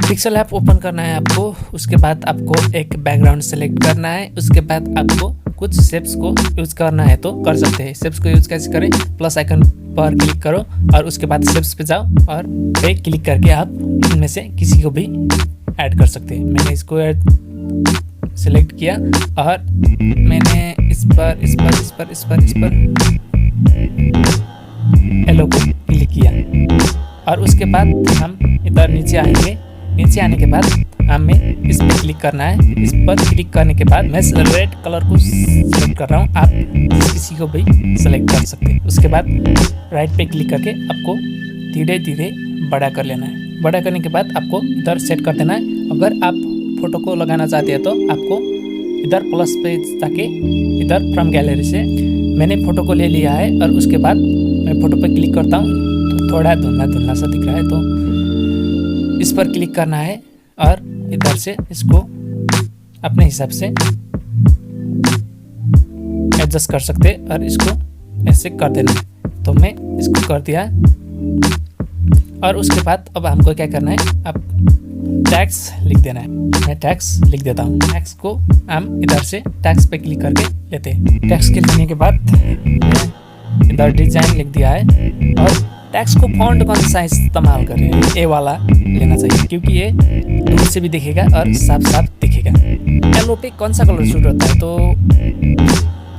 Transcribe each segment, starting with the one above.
Pixel app open करना है आपको। उसके बाद आपको एक बैकग्राउंड सेलेक्ट करना है। उसके बाद आपको कुछ शेप्स को यूज करना है तो कर सकते हैं। शेप्स को यूज कैसे करें, प्लस आइकन पर क्लिक करो और उसके बाद शेप्स पे जाओ और पे क्लिक करके आप इनमें से किसी को भी ऐड कर सकते हैं। मैंने इसको सेलेक्ट किया और मैंने इस पर येलो को क्लिक किया और उसके बाद हम इधर नीचे आएंगे। नीचे आने के बाद हमें इस पर क्लिक करना है। इस पर क्लिक करने के बाद मैं रेड कलर को सेलेक्ट कर रहा हूँ, आप किसी को भी सेलेक्ट कर सकते हैं। उसके बाद राइट पे क्लिक करके आपको धीरे धीरे बड़ा कर लेना है। बड़ा करने के बाद आपको इधर सेट कर देना है। अगर आप फोटो को लगाना चाहते हैं तो आपको इधर प्लस पे जाके इधर फ्रॉम गैलरी से मैंने फ़ोटो को ले लिया है और उसके बाद मैं फ़ोटो पे क्लिक करता हूँ तो थोड़ा धुंधला सा दिख रहा है, तो इस पर क्लिक करना है और इधर से इसको अपने हिसाब से एडजस्ट कर सकते हैं और इसको ऐसे कर देना है। तो मैं इसको कर दिया और उसके बाद अब हमको क्या करना है, अब टैक्स लिख देना है। मैं टैक्स लिख देता हूँ। टैक्स को हम इधर से टैक्स पे क्लिक करके लेते हैं। टैक्स के लेने के बाद इधर डिजाइन लिख दिया है और टैक्स को फॉन्ट कौन सा इस्तेमाल करें, ए वाला लेना चाहिए क्योंकि ये दूर से भी दिखेगा और साफ साफ दिखेगा। येलो पे कौन सा कलर सूट होता है तो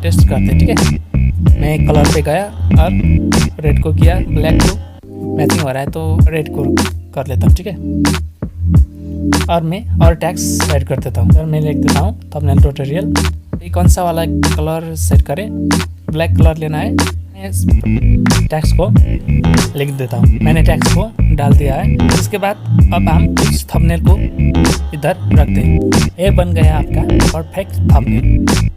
टेस्ट करते हैं, ठीक है। मैं कलर पे गया और रेड को किया, ब्लैक को मैचिंग हो रहा है तो रेड को कर लेता हूँ, ठीक है। और मैं और टैक्स ऐड कर देता हूँ और मैं लिख देता हूँ थंबनेल ट्यूटोरियल। ये कौन सा वाला कलर सेट करें, ब्लैक कलर लेना है। टैक्स को लिख देता हूँ, मैंने टैक्स को डाल दिया है। इसके बाद अब हम इस थंबनेल को इधर रख दें। ये बन गया आपका परफेक्ट थंबनेल।